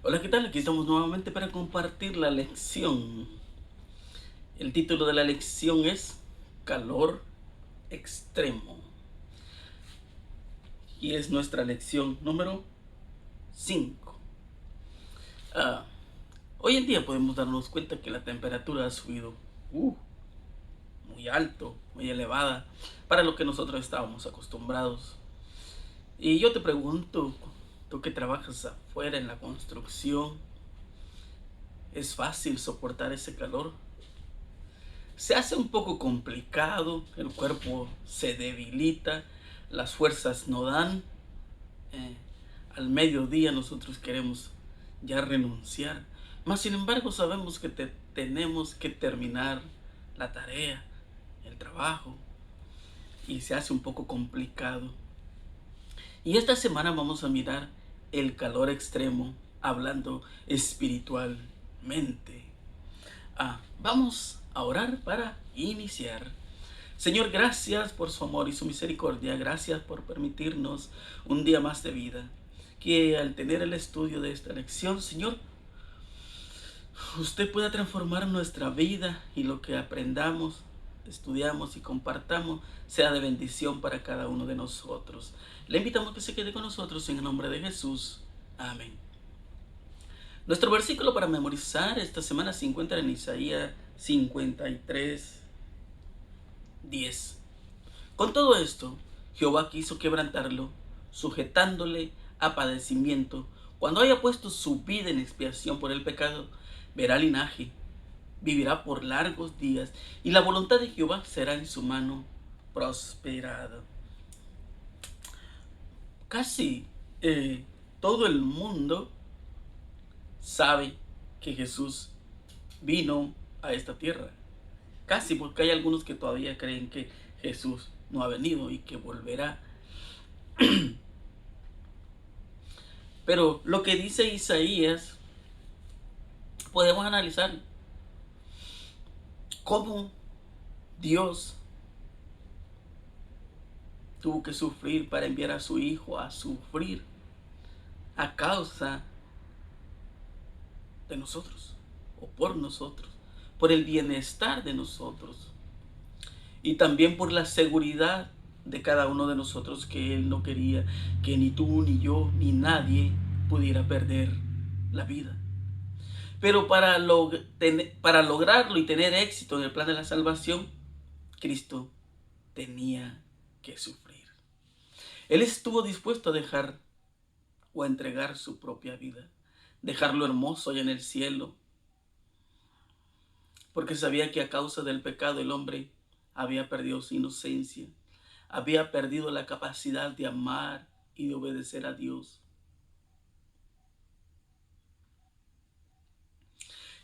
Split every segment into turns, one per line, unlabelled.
Hola, ¿qué tal? Aquí estamos nuevamente para compartir la lección. El título de la lección es Calor Extremo. Y es nuestra lección número 5. Ah, Hoy en día podemos darnos cuenta que la temperatura ha subido muy alto, muy elevada, para lo que nosotros estábamos acostumbrados. Y yo te pregunto, tú que trabajas afuera en la construcción, ¿es fácil soportar ese calor? Se hace un poco complicado, el cuerpo se debilita, las fuerzas no dan. eh, Al mediodía nosotros queremos ya renunciar, mas sin embargo sabemos que tenemos que terminar la tarea, el trabajo, y se hace un poco complicado. Y esta semana vamos a mirar el calor extremo, hablando espiritualmente. Vamos a orar para iniciar. Señor, gracias por su amor y su misericordia. Gracias por permitirnos un día más de vida. Que al tener el estudio de esta lección, Señor, usted pueda transformar nuestra vida y lo que aprendamos, estudiamos y compartamos sea de bendición para cada uno de nosotros. Le invitamos a que se quede con nosotros en el nombre de Jesús. Amén. Nuestro versículo para memorizar esta semana se encuentra en Isaías 53:10. Con todo esto, Jehová quiso quebrantarlo, sujetándole a padecimiento. Cuando haya puesto su vida en expiación por el pecado, verá linaje, vivirá por largos días, y la voluntad de Jehová será en su mano prosperada. Casi todo el mundo sabe que Jesús vino a esta tierra. Casi, porque hay algunos que todavía creen que Jesús no ha venido y que volverá. Pero lo que dice Isaías, podemos analizar cómo Dios tuvo que sufrir para enviar a su Hijo a sufrir a causa de nosotros o por nosotros, por el bienestar de nosotros y también por la seguridad de cada uno de nosotros, que Él no quería que ni tú, ni yo, ni nadie pudiera perder la vida. Pero para lograrlo y tener éxito en el plan de la salvación, Cristo tenía que sufrir. Él estuvo dispuesto a dejar o a entregar su propia vida, dejar lo hermoso allá en el cielo, porque sabía que a causa del pecado el hombre había perdido su inocencia, había perdido la capacidad de amar y de obedecer a Dios.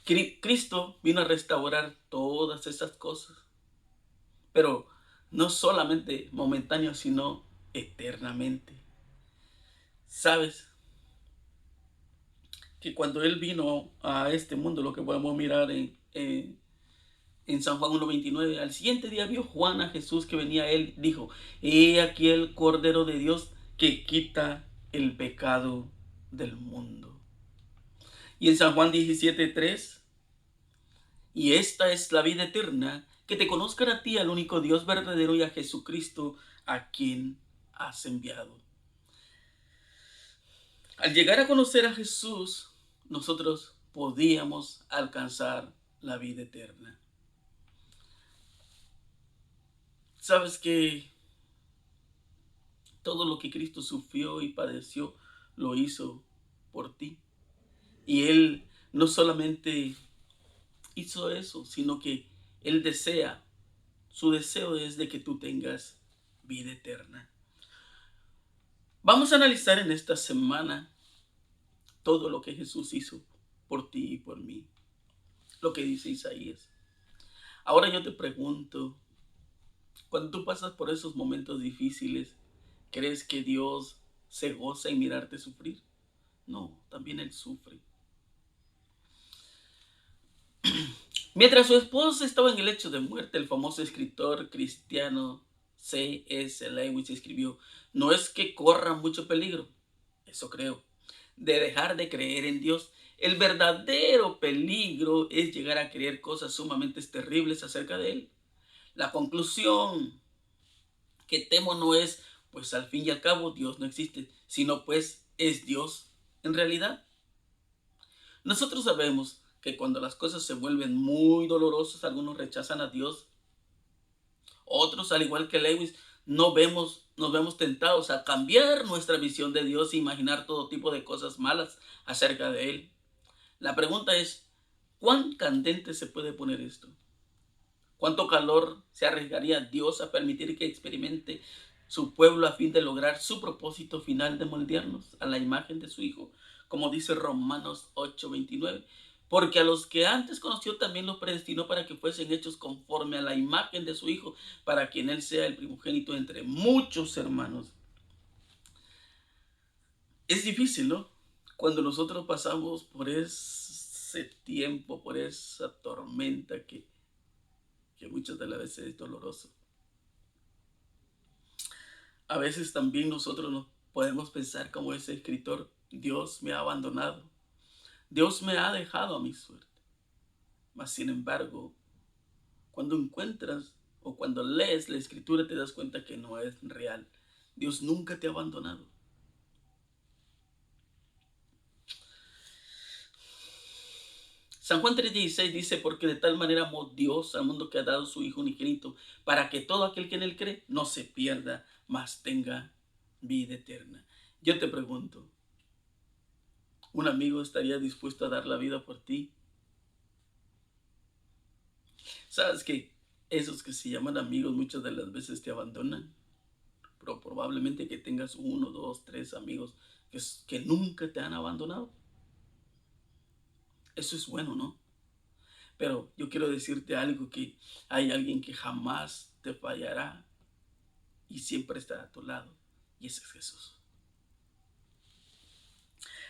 Cristo vino a restaurar todas esas cosas, pero no solamente momentáneo, sino eternamente. ¿Sabes? Que cuando Él vino a este mundo, lo que podemos mirar en San Juan 1:29, al siguiente día vio Juan a Jesús que venía a él, dijo: he aquí el Cordero de Dios que quita el pecado del mundo. Y en San Juan 17:3, y esta es la vida eterna, que te conozcan a ti, al único Dios verdadero, y a Jesucristo, a quien has enviado. Al llegar a conocer a Jesús, nosotros podíamos alcanzar la vida eterna. Sabes que todo lo que Cristo sufrió y padeció lo hizo por ti. Y Él no solamente hizo eso, sino que Él desea, su deseo es de que tú tengas vida eterna. Vamos a analizar en esta semana todo lo que Jesús hizo por ti y por mí, lo que dice Isaías. Ahora yo te pregunto, cuando tú pasas por esos momentos difíciles, ¿crees que Dios se goza en mirarte sufrir? No, también Él sufre. Mientras su esposa estaba en el lecho de muerte, el famoso escritor cristiano C.S. Lewis escribió: no es que corra mucho peligro, eso creo, de dejar de creer en Dios. El verdadero peligro es llegar a creer cosas sumamente terribles acerca de Él. La conclusión que temo no es, pues al fin y al cabo Dios no existe, sino pues es Dios en realidad. Nosotros sabemos que cuando las cosas se vuelven muy dolorosas, algunos rechazan a Dios. Otros, al igual que Lewis, nos vemos tentados a cambiar nuestra visión de Dios e imaginar todo tipo de cosas malas acerca de Él. La pregunta es, ¿cuán candente se puede poner esto? ¿Cuánto calor se arriesgaría Dios a permitir que experimente su pueblo a fin de lograr su propósito final de moldearnos a la imagen de su Hijo? Como dice Romanos 8:29. Porque a los que antes conoció también los predestinó para que fuesen hechos conforme a la imagen de su Hijo, para que en Él sea el primogénito entre muchos hermanos. Es difícil, ¿no? Cuando nosotros pasamos por ese tiempo, por esa tormenta que muchas de las veces es doloroso. A veces también nosotros nos podemos pensar como ese escritor, Dios me ha abandonado, Dios me ha dejado a mi suerte. Mas sin embargo, cuando encuentras o cuando lees la escritura te das cuenta que no es real. Dios nunca te ha abandonado. San Juan 3:16 dice, porque de tal manera amó Dios al mundo que ha dado su Hijo unigénito, para que todo aquel que en Él cree no se pierda, mas tenga vida eterna. Yo te pregunto, ¿un amigo estaría dispuesto a dar la vida por ti? ¿Sabes que esos que se llaman amigos muchas de las veces te abandonan? Pero probablemente que tengas uno, dos, tres amigos que nunca te han abandonado. Eso es bueno, ¿no? Pero yo quiero decirte algo, que hay alguien que jamás te fallará y siempre estará a tu lado. Y ese es Jesús.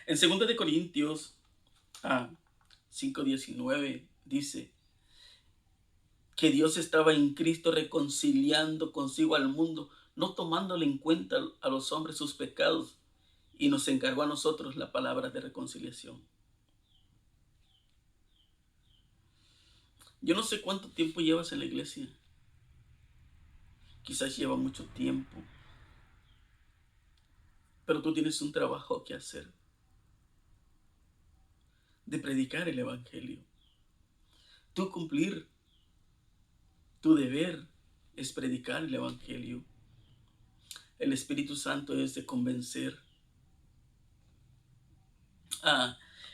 En 2 de Corintios 5:19 dice que Dios estaba en Cristo reconciliando consigo al mundo, no tomándole en cuenta a los hombres sus pecados, y nos encargó a nosotros la palabra de reconciliación. Yo no sé cuánto tiempo llevas en la iglesia. Quizás lleva mucho tiempo, pero tú tienes un trabajo que hacer, de predicar el evangelio. Tú cumplir, tu deber es predicar el evangelio. El Espíritu Santo es de convencer.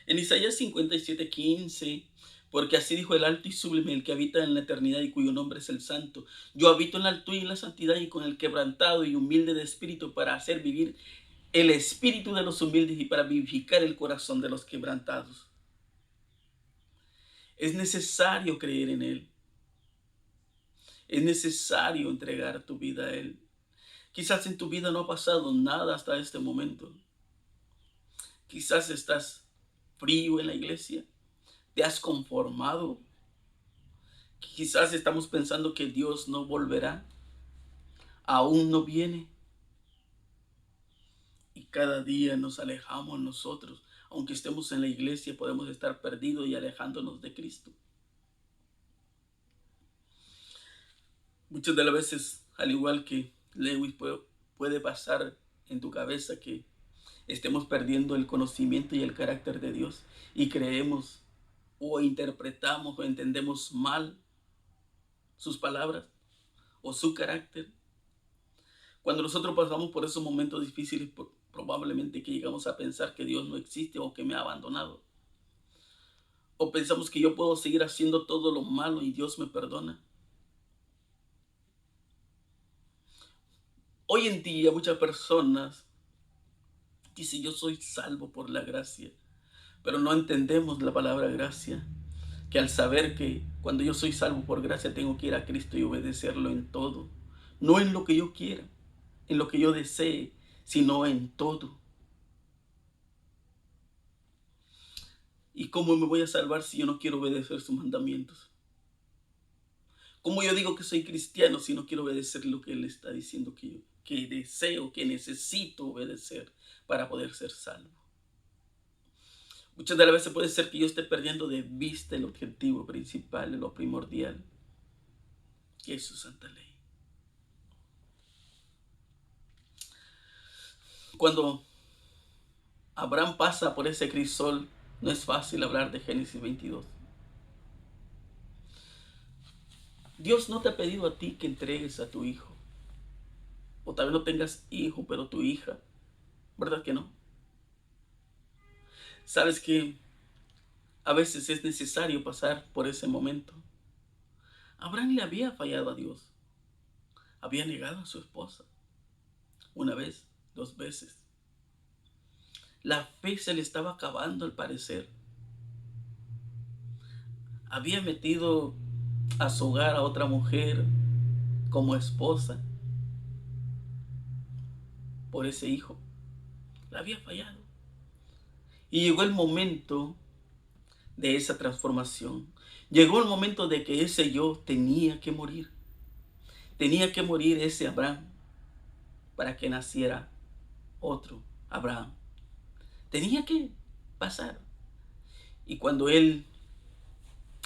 En Isaías 57:15, porque así dijo el alto y sublime, el que habita en la eternidad y cuyo nombre es el Santo. Yo habito en la altura y en la santidad y con el quebrantado y humilde de espíritu, para hacer vivir el espíritu de los humildes y para vivificar el corazón de los quebrantados. Es necesario creer en Él. Es necesario entregar tu vida a Él. Quizás en tu vida no ha pasado nada hasta este momento. Quizás estás frío en la iglesia. Te has conformado. Quizás estamos pensando que Dios no volverá. Aún no viene. Y cada día nos alejamos nosotros. Aunque estemos en la iglesia, podemos estar perdidos y alejándonos de Cristo. Muchas de las veces, al igual que Lewis, puede pasar en tu cabeza que estemos perdiendo el conocimiento y el carácter de Dios y creemos o interpretamos o entendemos mal sus palabras o su carácter. Cuando nosotros pasamos por esos momentos difíciles, probablemente que llegamos a pensar que Dios no existe o que me ha abandonado. O pensamos que yo puedo seguir haciendo todo lo malo y Dios me perdona. Hoy en día muchas personas dicen, yo soy salvo por la gracia, pero no entendemos la palabra gracia, que al saber que cuando yo soy salvo por gracia tengo que ir a Cristo y obedecerlo en todo, no en lo que yo quiera, en lo que yo desee, sino en todo. ¿Y cómo me voy a salvar si yo no quiero obedecer sus mandamientos? ¿Cómo yo digo que soy cristiano si no quiero obedecer lo que Él está diciendo que deseo, que necesito obedecer para poder ser salvo? Muchas de las veces puede ser que yo esté perdiendo de vista el objetivo principal, lo primordial, que es su santa ley. Cuando Abraham pasa por ese crisol, no es fácil hablar de Génesis 22. Dios no te ha pedido a ti que entregues a tu hijo. O tal vez no tengas hijo, pero tu hija. ¿Verdad que no? Sabes que a veces es necesario pasar por ese momento. Abraham le había fallado a Dios. Había negado a su esposa. Una vez, dos veces. La fe se le estaba acabando al parecer. Había metido a su hogar a otra mujer como esposa por ese hijo. La había fallado. Y llegó el momento de esa transformación. Llegó el momento de que ese yo tenía que morir. Tenía que morir ese Abraham para que naciera otro Abraham. Tenía que pasar. Y cuando él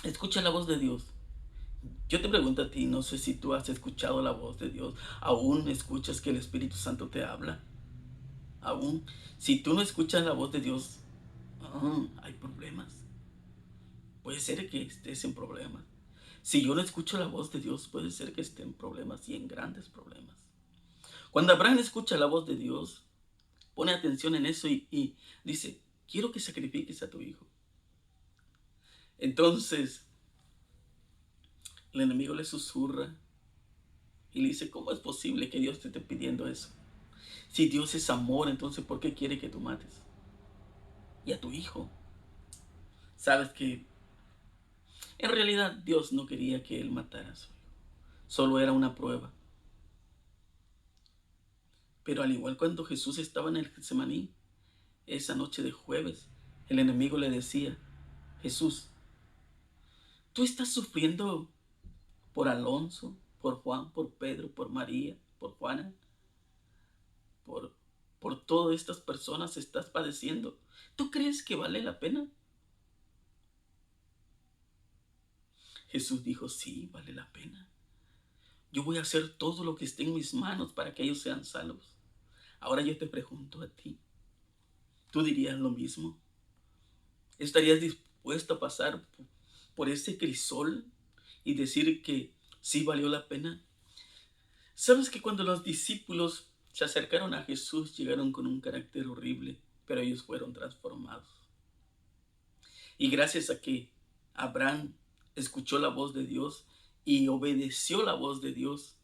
escucha la voz de Dios, yo te pregunto a ti, no sé si tú has escuchado la voz de Dios. ¿Aún escuchas que el Espíritu Santo te habla? Aún, si tú no escuchas la voz de Dios, hay problemas. Puede ser que estés en problemas. Si yo no escucho la voz de Dios, puede ser que esté en problemas y en grandes problemas. Cuando Abraham escucha la voz de Dios, pone atención en eso y dice, quiero que sacrifiques a tu hijo. Entonces, el enemigo le susurra y le dice, ¿cómo es posible que Dios te esté pidiendo eso? Si Dios es amor, entonces ¿por qué quiere que tú mates? Y a tu hijo. Sabes que en realidad Dios no quería que él matara a su hijo. Solo era una prueba. Pero al igual cuando Jesús estaba en el Getsemaní, esa noche de jueves, el enemigo le decía, Jesús, tú estás sufriendo por Alonso, por Juan, por Pedro, por María, por Juana, por, por todas estas personas estás padeciendo. ¿Tú crees que vale la pena? Jesús dijo, sí, vale la pena. Yo voy a hacer todo lo que esté en mis manos para que ellos sean salvos. Ahora yo te pregunto a ti, ¿tú dirías lo mismo? ¿Estarías dispuesto a pasar por ese crisol y decir que sí valió la pena? ¿Sabes que cuando los discípulos se acercaron a Jesús llegaron con un carácter horrible, pero ellos fueron transformados? Y gracias a que Abraham escuchó la voz de Dios y obedeció la voz de Dios,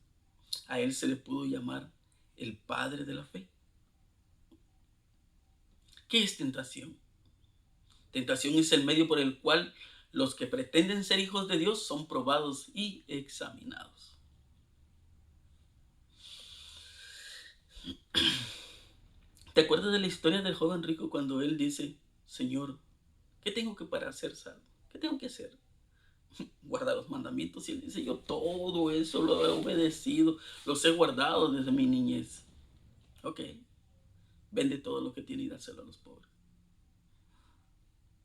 a él se le pudo llamar el padre de la fe. ¿Qué es tentación? Tentación es el medio por el cual los que pretenden ser hijos de Dios son probados y examinados. ¿Te acuerdas de la historia del joven rico cuando él dice, Señor, ¿qué tengo que para ser salvo? ¿Qué tengo que hacer? Guardar los mandamientos. Y él dice, yo todo eso lo he obedecido, los he guardado desde mi niñez. Ok, vende todo lo que tiene y dáselo a los pobres.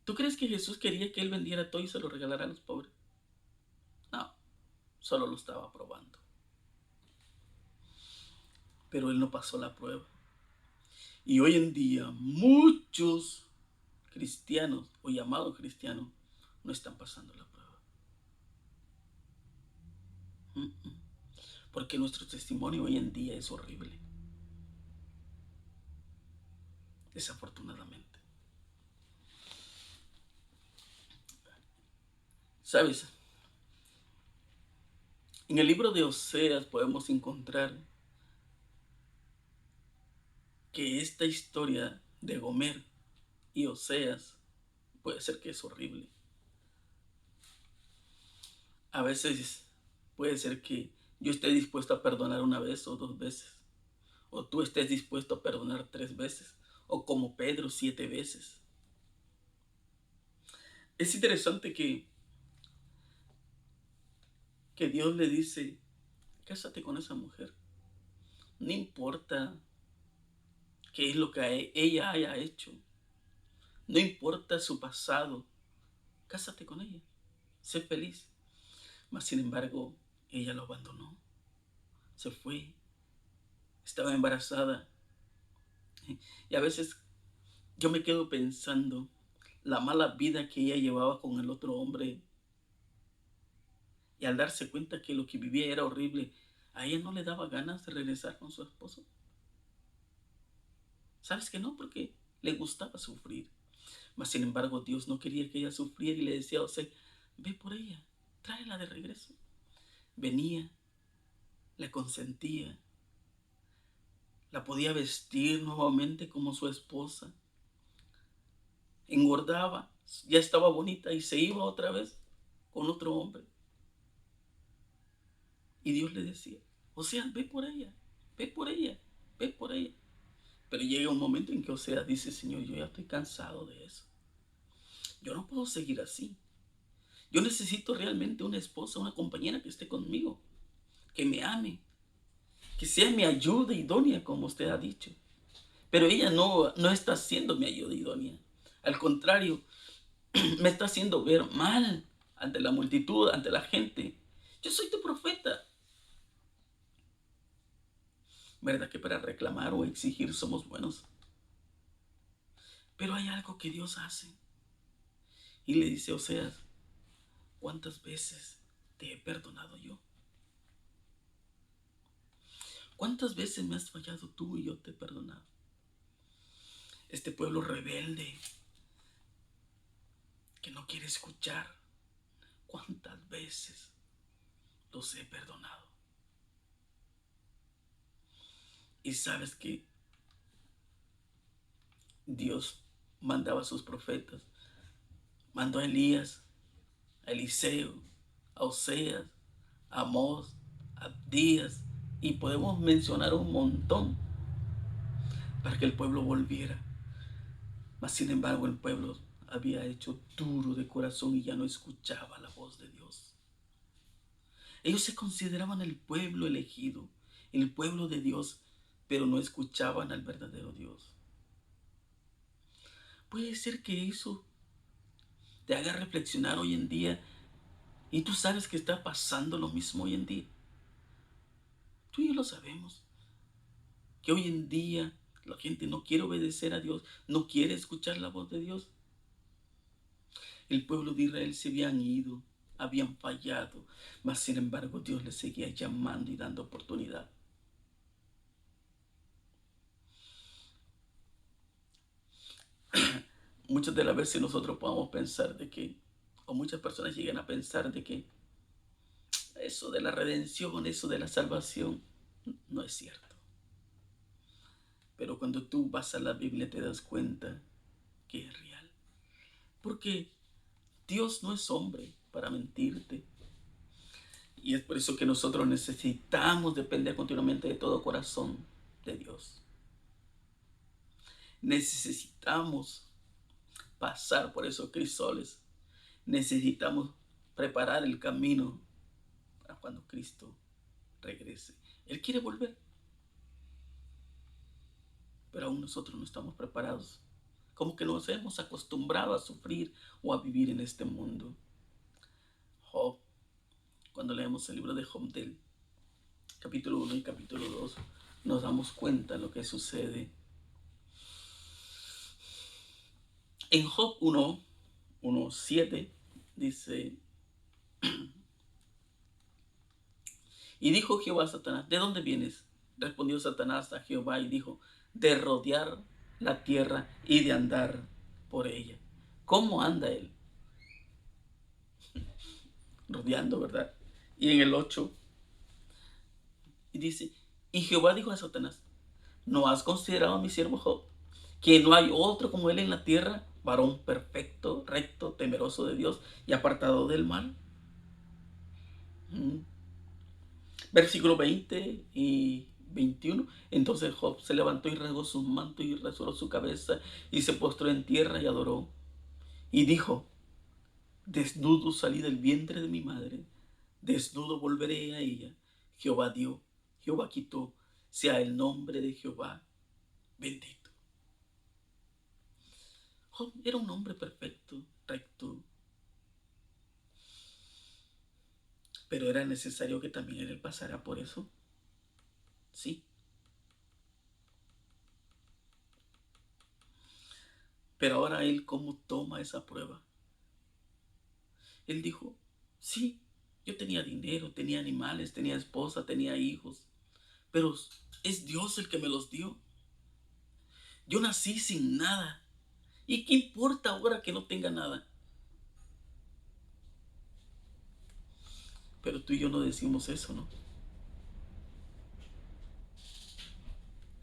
¿Tú crees que Jesús quería que él vendiera todo y se lo regalara a los pobres? No, solo lo estaba probando. Pero él no pasó la prueba. Y hoy en día muchos cristianos o llamados cristianos no están pasando la prueba. Porque nuestro testimonio hoy en día es horrible. Desafortunadamente. ¿Sabes? En el libro de Oseas podemos encontrar que esta historia de Gomer y Oseas puede ser que es horrible. A veces puede ser que yo esté dispuesto a perdonar una vez o dos veces. O tú estés dispuesto a perdonar 3 veces. O como Pedro 7 veces. Es interesante que Dios le dice, cásate con esa mujer. No importa qué es lo que ella haya hecho. No importa su pasado, cásate con ella, sé feliz. Mas sin embargo, ella lo abandonó, se fue, estaba embarazada. Y a veces yo me quedo pensando la mala vida que ella llevaba con el otro hombre. Y al darse cuenta que lo que vivía era horrible, a ella no le daba ganas de regresar con su esposo. ¿Sabes que no? Porque le gustaba sufrir. Mas sin embargo, Dios no quería que ella sufriera y le decía: José, ve por ella, tráela de regreso. Venía, la consentía, la podía vestir nuevamente como su esposa. Engordaba, ya estaba bonita y se iba otra vez con otro hombre. Y Dios le decía: Oseas, ve por ella, ve por ella, ve por ella. Pero llega un momento en que Oseas dice: Señor, yo ya estoy cansado de eso. Yo no puedo seguir así. Yo necesito realmente una esposa, una compañera que esté conmigo, que me ame, que sea mi ayuda idónea, como usted ha dicho. Pero ella no está siendo mi ayuda idónea. Al contrario, me está haciendo ver mal ante la multitud, ante la gente. Yo soy tu profeta. ¿Verdad que para reclamar o exigir somos buenos? Pero hay algo que Dios hace. Y le dice: Oseas, ¿cuántas veces te he perdonado yo? ¿Cuántas veces me has fallado tú y yo te he perdonado? Este pueblo rebelde que no quiere escuchar, ¿cuántas veces los he perdonado? Y sabes que Dios mandaba a sus profetas, mandó a Elías, a Eliseo, a Oseas, a Amós, a Abdías, y podemos mencionar un montón para que el pueblo volviera. Mas sin embargo el pueblo había hecho duro de corazón y ya no escuchaba la voz de Dios. Ellos se consideraban el pueblo elegido, el pueblo de Dios, pero no escuchaban al verdadero Dios. Puede ser que eso te haga reflexionar hoy en día, y tú sabes que está pasando lo mismo hoy en día. Tú y yo lo sabemos, que hoy en día la gente no quiere obedecer a Dios, no quiere escuchar la voz de Dios. El pueblo de Israel se habían ido, habían fallado, mas sin embargo Dios les seguía llamando y dando oportunidad. Muchas de las veces nosotros podemos pensar de que, o muchas personas llegan a pensar de que eso de la redención, eso de la salvación, no es cierto. Pero cuando tú vas a la Biblia te das cuenta que es real. Porque Dios no es hombre para mentirte. Y es por eso que nosotros necesitamos depender continuamente de todo corazón de Dios. Necesitamos pasar por esos crisoles. Necesitamos preparar el camino para cuando Cristo regrese. Él quiere volver, pero aún nosotros no estamos preparados. Como que nos hemos acostumbrado a sufrir o a vivir en este mundo. Job, cuando leemos el libro de Job del capítulo 1 y capítulo 2, nos damos cuenta de lo que sucede. En Job 1:7 dice: y dijo Jehová a Satanás: ¿de dónde vienes? Respondió Satanás a Jehová y dijo: de rodear la tierra y de andar por ella. ¿Cómo anda él? Rodeando, ¿verdad? Y en el 8 dice: y Jehová dijo a Satanás: ¿no has considerado a mi siervo Job, que no hay otro como él en la tierra, varón perfecto, recto, temeroso de Dios y apartado del mal? Versículo 20 y 21. Entonces Job se levantó y rasgó sus mantos y rasuró su cabeza y se postró en tierra y adoró. Y dijo: desnudo salí del vientre de mi madre, desnudo volveré a ella. Jehová dio, Jehová quitó, sea el nombre de Jehová bendito. Job era un hombre perfecto, recto, pero era necesario que también él pasara por eso. Sí, pero ahora él cómo toma esa prueba. Él dijo, sí, yo tenía dinero, tenía animales, tenía esposa, tenía hijos, pero es Dios el que me los dio. Yo nací sin nada. ¿Y qué importa ahora que no tenga nada? Pero tú y yo no decimos eso, ¿no?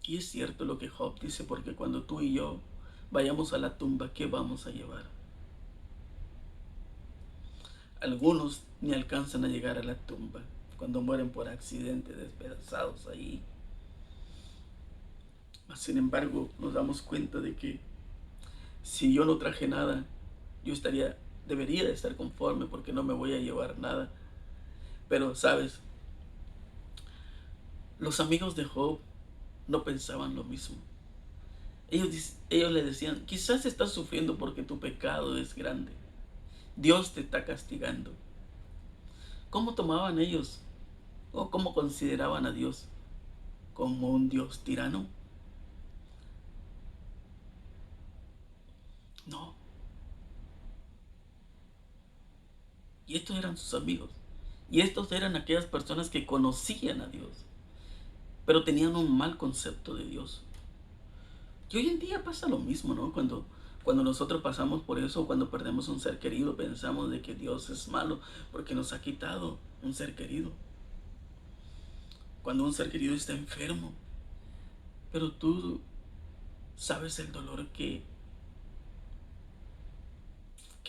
Y es cierto lo que Job dice, porque cuando tú y yo vayamos a la tumba, ¿qué vamos a llevar? Algunos ni alcanzan a llegar a la tumba cuando mueren por accidente, despedazados ahí. Sin embargo, nos damos cuenta de que si yo no traje nada, yo debería de estar conforme porque no me voy a llevar nada. Pero, ¿sabes? Los amigos de Job no pensaban lo mismo. Ellos le decían, quizás estás sufriendo porque tu pecado es grande. Dios te está castigando. ¿Cómo tomaban ellos o cómo consideraban a Dios? ¿Como un Dios tirano? No. Y estos eran sus amigos. Y estos eran aquellas personas que conocían a Dios, pero tenían un mal concepto de Dios. Y hoy en día pasa lo mismo, ¿no? Cuando nosotros pasamos por eso, cuando perdemos un ser querido, pensamos de que Dios es malo porque nos ha quitado un ser querido. Cuando un ser querido está enfermo, pero tú sabes el dolor que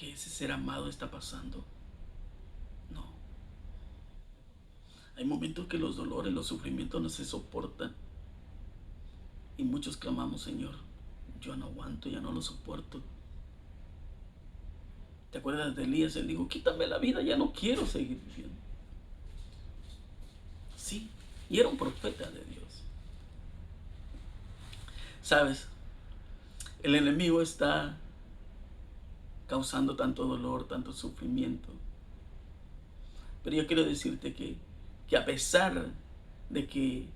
ese ser amado está pasando. No. Hay momentos que los dolores, los sufrimientos no se soportan. Y muchos clamamos, Señor, yo no aguanto, ya no lo soporto. ¿Te acuerdas de Elías? Él dijo, quítame la vida, ya no quiero seguir viviendo. Sí, y era un profeta de Dios. ¿Sabes? El enemigo está causando tanto dolor, tanto sufrimiento. Pero yo quiero decirte que a pesar de que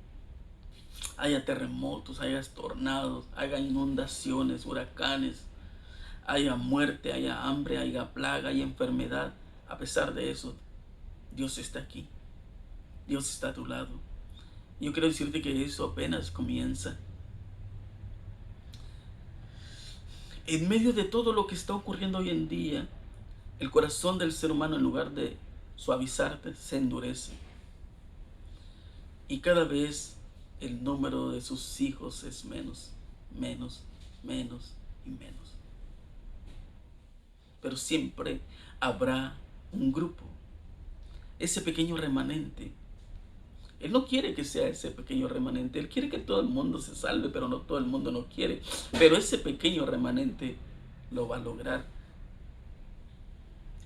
haya terremotos, haya tornados, haya inundaciones, huracanes, haya muerte, haya hambre, haya plaga, haya enfermedad, a pesar de eso, Dios está aquí. Dios está a tu lado. Yo quiero decirte que eso apenas comienza. En medio de todo lo que está ocurriendo hoy en día, el corazón del ser humano, en lugar de suavizarte, se endurece. Y cada vez el número de sus hijos es menos, menos, menos y menos. Pero siempre habrá un grupo, ese pequeño remanente. Él no quiere que sea ese pequeño remanente. Él quiere que todo el mundo se salve, pero no todo el mundo no quiere. Pero ese pequeño remanente lo va a lograr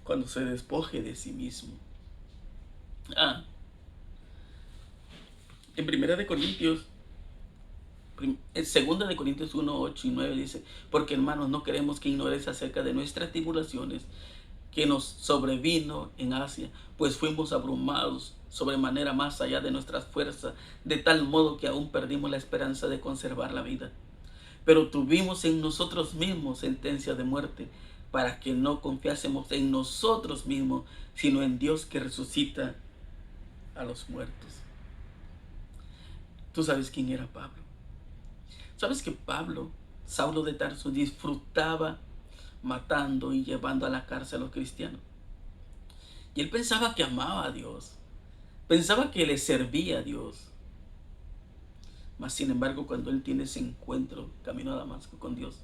cuando se despoje de sí mismo. En Primera de Corintios, en Segunda de Corintios 1, 8 y 9 dice, porque hermanos, no queremos que ignores acerca de nuestras tribulaciones que nos sobrevino en Asia, pues fuimos abrumados sobremanera más allá de nuestras fuerzas, de tal modo que aún perdimos la esperanza de conservar la vida. Pero tuvimos en nosotros mismos sentencia de muerte, para que no confiásemos en nosotros mismos, sino en Dios que resucita a los muertos. ¿Tú sabes quién era Pablo? ¿Sabes que Pablo, Saulo de Tarso, disfrutaba matando y llevando a la cárcel a los cristianos? Y él pensaba que amaba a Dios, pensaba que le servía a Dios. Mas sin embargo, cuando él tiene ese encuentro camino a Damasco con Dios,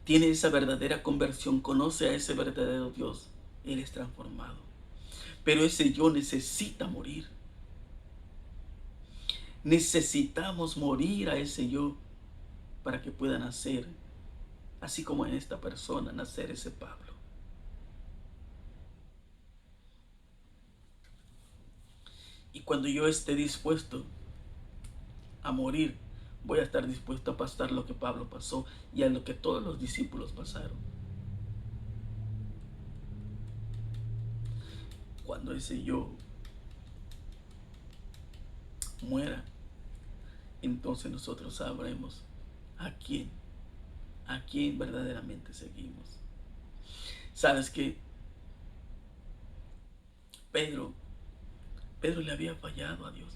tiene esa verdadera conversión, conoce a ese verdadero Dios, él es transformado. Pero ese yo necesita morir. Necesitamos morir a ese yo para que pueda nacer, así como en esta persona, nacer ese Pablo. Y cuando yo esté dispuesto a morir voy a estar dispuesto a pasar lo que Pablo pasó y a lo que todos los discípulos pasaron. Cuando ese yo muera, entonces nosotros sabremos a quién verdaderamente seguimos. ¿Sabes qué? Pedro le había fallado a Dios,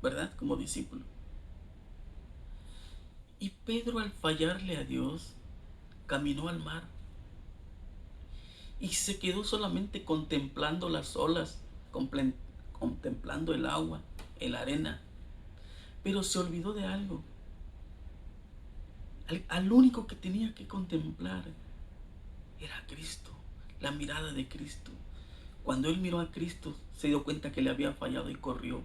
¿verdad? Como discípulo. Y Pedro, al fallarle a Dios, caminó al mar y se quedó solamente contemplando las olas, contemplando el agua, la arena. Pero se olvidó de algo. Al único que tenía que contemplar era Cristo, la mirada de Cristo. Cuando él miró a Cristo, se dio cuenta que le había fallado y corrió.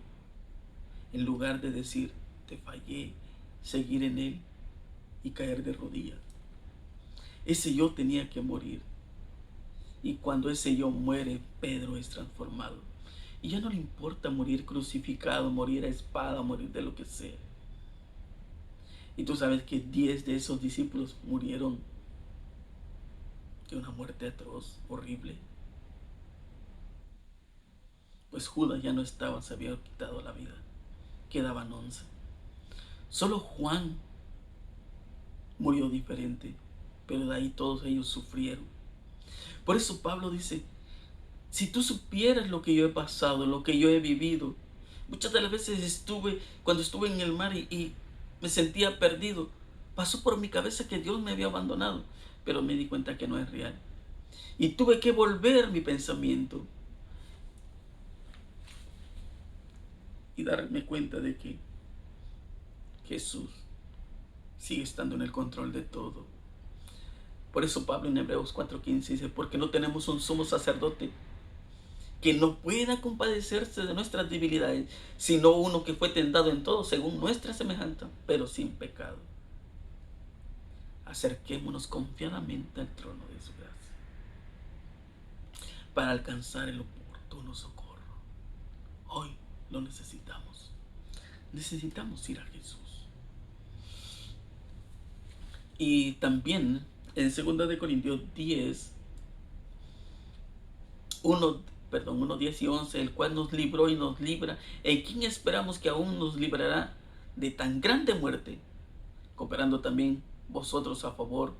En lugar de decir, te fallé, seguir en él y caer de rodillas. Ese yo tenía que morir. Y cuando ese yo muere, Pedro es transformado. Y ya no le importa morir crucificado, morir a espada, morir de lo que sea. Y tú sabes que 10 de esos discípulos murieron de una muerte atroz, horrible. Pues Judas ya no estaba, se había quitado la vida. Quedaban 11. Solo Juan murió diferente, pero de ahí todos ellos sufrieron. Por eso Pablo dice, si tú supieras lo que yo he pasado, lo que yo he vivido, muchas de las veces cuando estuve en el mar y me sentía perdido, pasó por mi cabeza que Dios me había abandonado, pero me di cuenta que no es real. Y tuve que volver mi pensamiento y darme cuenta de que Jesús sigue estando en el control de todo. Por eso Pablo en Hebreos 4:15 dice, porque no tenemos un sumo sacerdote que no pueda compadecerse de nuestras debilidades, sino uno que fue tentado en todo según nuestra semejanza, pero sin pecado. Acerquémonos confiadamente al trono de su gracia para alcanzar el oportuno socorro. Hoy lo necesitamos. Necesitamos ir a Jesús. Y también en 2 de Corintios 10, 10 y 11, el cual nos libró y nos libra, en quien esperamos que aún nos librará de tan grande muerte, cooperando también vosotros a favor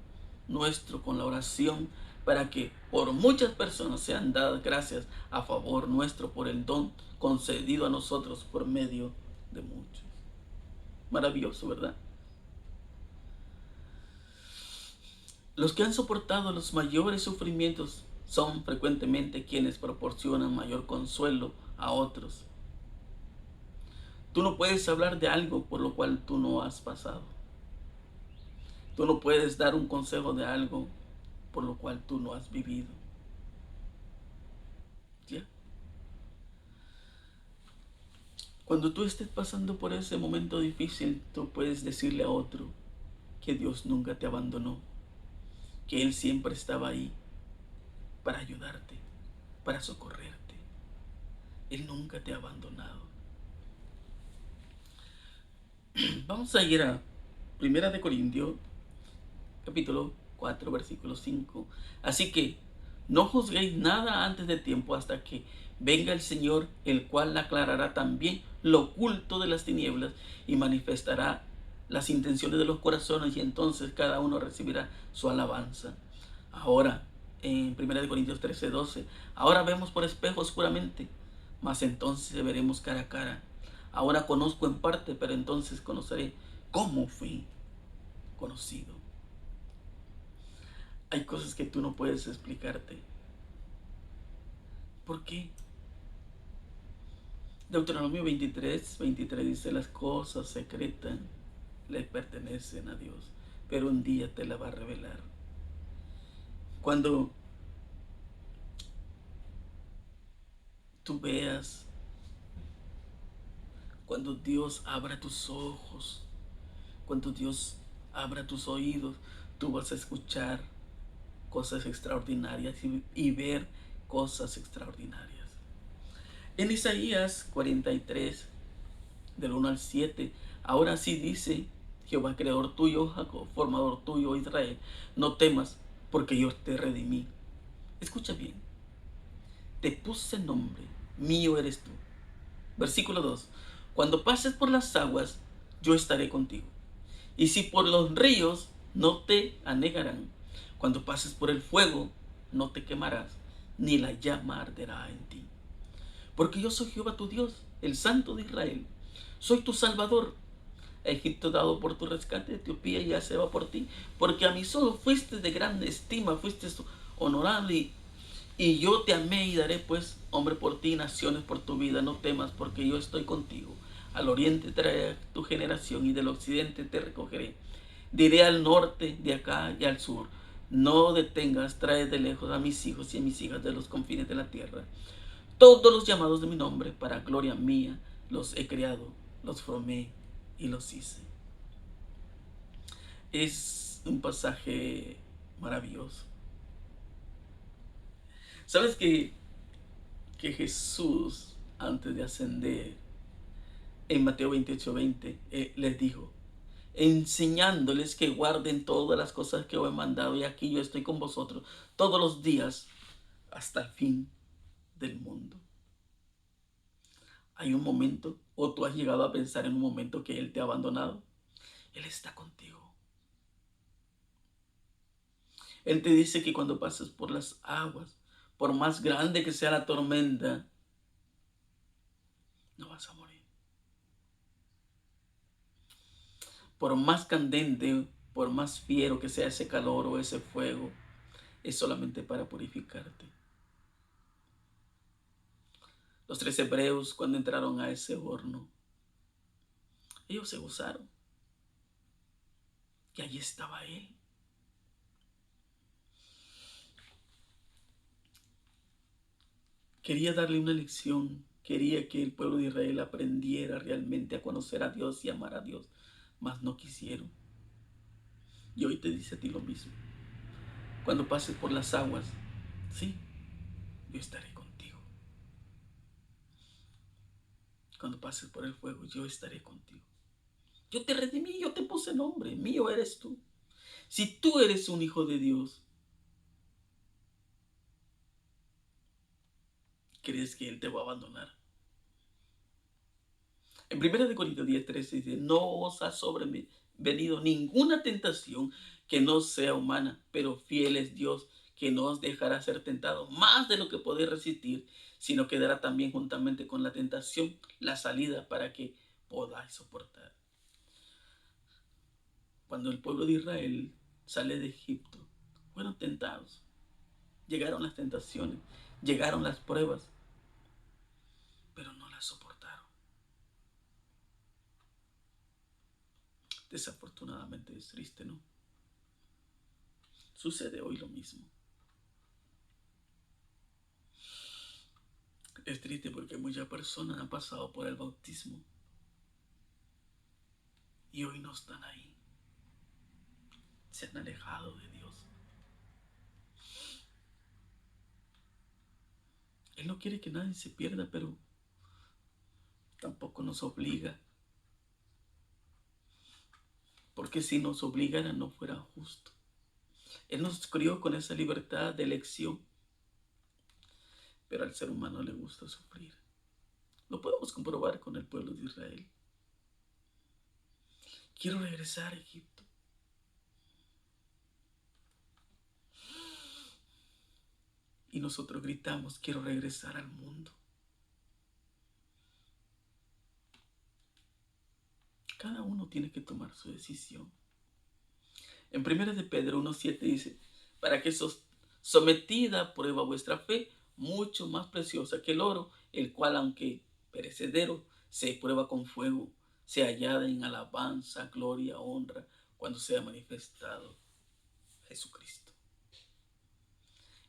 nuestro con la oración, para que por muchas personas sean dadas gracias a favor nuestro por el don concedido a nosotros por medio de muchos. Maravilloso, ¿verdad? Los que han soportado los mayores sufrimientos son frecuentemente quienes proporcionan mayor consuelo a otros. Tú no puedes hablar de algo por lo cual tú no has pasado. Tú no puedes dar un consejo de algo por lo cual tú no has vivido. ¿Ya? Cuando tú estés pasando por ese momento difícil, tú puedes decirle a otro que Dios nunca te abandonó, que Él siempre estaba ahí para ayudarte, para socorrerte. Él nunca te ha abandonado. Vamos a ir a 1 de Corintios, capítulo 4, versículo 5. Así que no juzguéis nada antes de tiempo hasta que venga el Señor, el cual aclarará también lo oculto de las tinieblas y manifestará las intenciones de los corazones, y entonces cada uno recibirá su alabanza. Ahora, en 1 Corintios 13:12, ahora vemos por espejo oscuramente, mas entonces veremos cara a cara. Ahora conozco en parte, pero entonces conoceré cómo fui conocido. Hay cosas que tú no puedes explicarte. ¿Por qué? Deuteronomio 23:23 dice, las cosas secretas le pertenecen a Dios, pero un día te la va a revelar. Cuando tú veas, cuando Dios abra tus ojos, cuando Dios abra tus oídos, tú vas a escuchar cosas extraordinarias y ver cosas extraordinarias. En Isaías 43, del 1 al 7, Ahora sí dice Jehová, creador tuyo, Jacob, formador tuyo, Israel, no temas, porque yo te redimí. Escucha bien, te puse nombre, mío eres tú. Versículo 2. Cuando pases por las aguas, yo estaré contigo. Y si por los ríos, no te anegarán. Cuando pases por el fuego, no te quemarás, ni la llama arderá en ti. Porque yo soy Jehová tu Dios, el Santo de Israel. Soy tu Salvador. A Egipto dado por tu rescate, Etiopía ya se va por ti. Porque a mis ojos fuiste de gran estima, fuiste honorable. Y yo te amé y daré pues hombre por ti, naciones por tu vida. No temas, porque yo estoy contigo. Al oriente traeré tu generación y del occidente te recogeré. Diré al norte, de acá y al sur. No detengas, trae de lejos a mis hijos y a mis hijas de los confines de la tierra. Todos los llamados de mi nombre, para gloria mía, los he creado, los formé y los hice. Es un pasaje maravilloso. ¿Sabes que Jesús, antes de ascender, en Mateo 28:20, les dijo, enseñándoles que guarden todas las cosas que os he mandado, y aquí yo estoy con vosotros todos los días hasta el fin del mundo? Hay un momento, o tú has llegado a pensar en un momento que Él te ha abandonado. Él está contigo. Él te dice que cuando pases por las aguas, por más grande que sea la tormenta, no vas a morir. Por más candente, por más fiero que sea ese calor o ese fuego, es solamente para purificarte. Los 3 hebreos, cuando entraron a ese horno, ellos se gozaron. Y allí estaba Él. Quería darle una lección. Quería que el pueblo de Israel aprendiera realmente a conocer a Dios y amar a Dios. Mas no quisieron. Y hoy te dice a ti lo mismo. Cuando pases por las aguas, sí, yo estaré contigo. Cuando pases por el fuego, yo estaré contigo. Yo te redimí, yo te puse nombre. Mío eres tú. Si tú eres un hijo de Dios, ¿crees que Él te va a abandonar? En 1 Corintios 10:13 dice, no os ha sobrevenido ninguna tentación que no sea humana, pero fiel es Dios, que no os dejará ser tentado más de lo que podéis resistir, sino que dará también juntamente con la tentación la salida para que podáis soportar. Cuando el pueblo de Israel sale de Egipto, fueron tentados. Llegaron las tentaciones, llegaron las pruebas, pero no las soportaron. Desafortunadamente es triste, ¿no? Sucede hoy lo mismo. Es triste porque muchas personas han pasado por el bautismo y hoy no están ahí. Se han alejado de Dios. Él no quiere que nadie se pierda, pero tampoco nos obliga. Porque si nos obligara no fuera justo. Él nos crió con esa libertad de elección, pero al ser humano le gusta sufrir. Lo podemos comprobar con el pueblo de Israel. Quiero regresar a Egipto. Y nosotros gritamos, quiero regresar al mundo. Cada uno tiene que tomar su decisión. En 1 de Pedro 1:7 dice, para que sometida a prueba vuestra fe, mucho más preciosa que el oro, el cual aunque perecedero, se prueba con fuego, se hallada en alabanza, gloria, honra, cuando sea manifestado Jesucristo.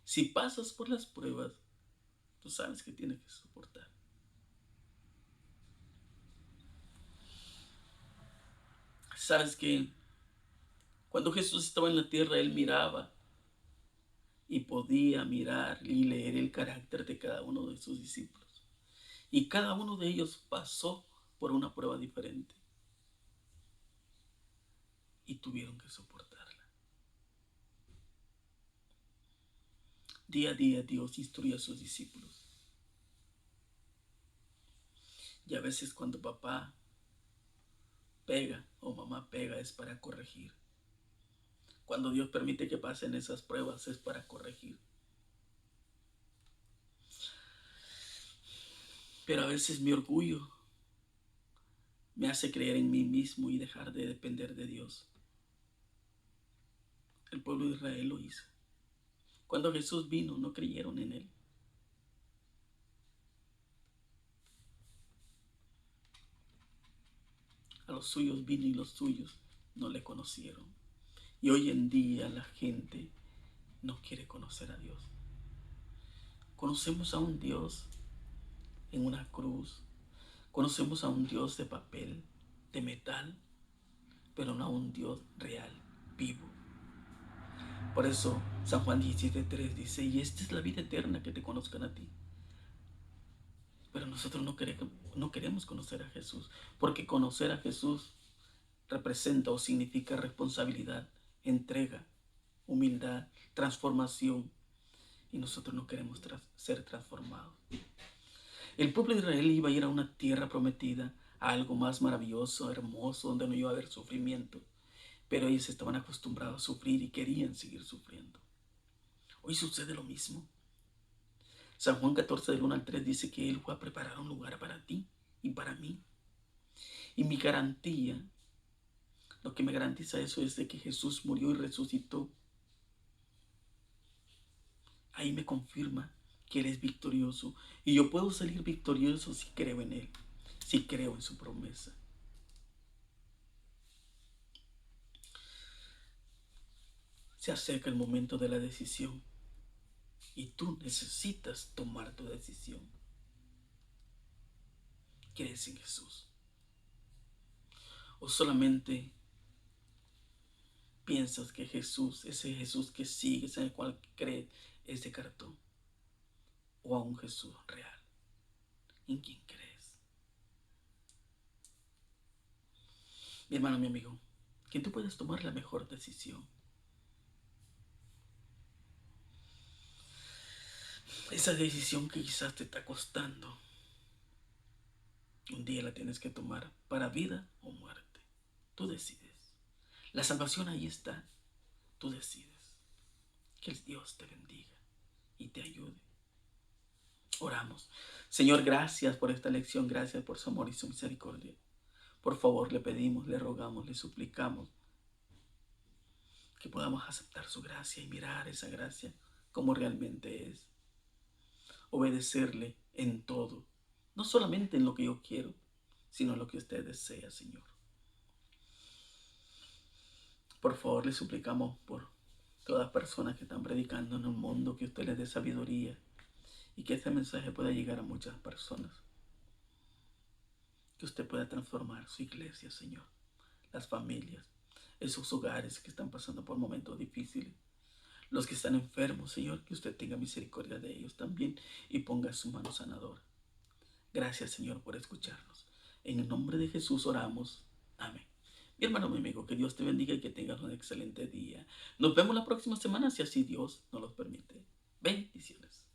Si pasas por las pruebas, tú sabes que tienes que soportar. Sabes que cuando Jesús estaba en la tierra, Él miraba y podía mirar y leer el carácter de cada uno de sus discípulos. Y cada uno de ellos pasó por una prueba diferente. tuvieron que soportarla. Día a día Dios instruye a sus discípulos. Y a veces cuando papá pega o mamá pega es para corregir. Cuando Dios permite que pasen esas pruebas es para corregir. Pero a veces mi orgullo me hace creer en mí mismo y dejar de depender de Dios. El pueblo de Israel lo hizo. Cuando Jesús vino, no creyeron en Él. A los suyos vino y los suyos no le conocieron. Y hoy en día la gente no quiere conocer a Dios. Conocemos a un Dios en una cruz. Conocemos a un Dios de papel, de metal, pero no a un Dios real, vivo. Por eso San Juan 17:3 dice, y esta es la vida eterna, que te conozcan a ti. Pero nosotros no queremos conocer a Jesús, porque conocer a Jesús representa o significa responsabilidad, entrega, humildad, transformación. Y nosotros no queremos ser transformados. El pueblo de Israel iba a ir a una tierra prometida, a algo más maravilloso, hermoso, donde no iba a haber sufrimiento. Pero ellos estaban acostumbrados a sufrir y querían seguir sufriendo. Hoy sucede lo mismo. San Juan 14, del 1 al 3 dice que Él fue a preparar un lugar para ti y para mí. Y mi garantía, lo que me garantiza eso es de que Jesús murió y resucitó. Ahí me confirma que Él es victorioso. Y yo puedo salir victorioso si creo en Él, si creo en su promesa. Se acerca el momento de la decisión. Y tú necesitas tomar tu decisión. ¿Crees en Jesús? ¿O solamente piensas que Jesús, ese Jesús que sigues, en el cual crees, es de cartón? ¿O a un Jesús real? ¿En quién crees? Mi hermano, mi amigo, que tú puedas tomar la mejor decisión. Esa decisión que quizás te está costando, un día la tienes que tomar para vida o muerte. Tú decides. La salvación ahí está. Tú decides. Que el Dios te bendiga y te ayude. Oramos. Señor, gracias por esta lección. Gracias por su amor y su misericordia. Por favor, le pedimos, le rogamos, le suplicamos que podamos aceptar su gracia y mirar esa gracia como realmente es. Obedecerle en todo. No solamente en lo que yo quiero, sino en lo que usted desea, Señor. Por favor, le suplicamos por todas las personas que están predicando en un mundo, que usted les dé sabiduría y que este mensaje pueda llegar a muchas personas. Que usted pueda transformar su iglesia, Señor, las familias, esos hogares que están pasando por momentos difíciles, los que están enfermos, Señor, que usted tenga misericordia de ellos también y ponga su mano sanadora. Gracias, Señor, por escucharnos. En el nombre de Jesús oramos. Amén. Mi hermano, mi amigo, que Dios te bendiga y que tengas un excelente día. Nos vemos la próxima semana si así Dios nos lo permite. Bendiciones.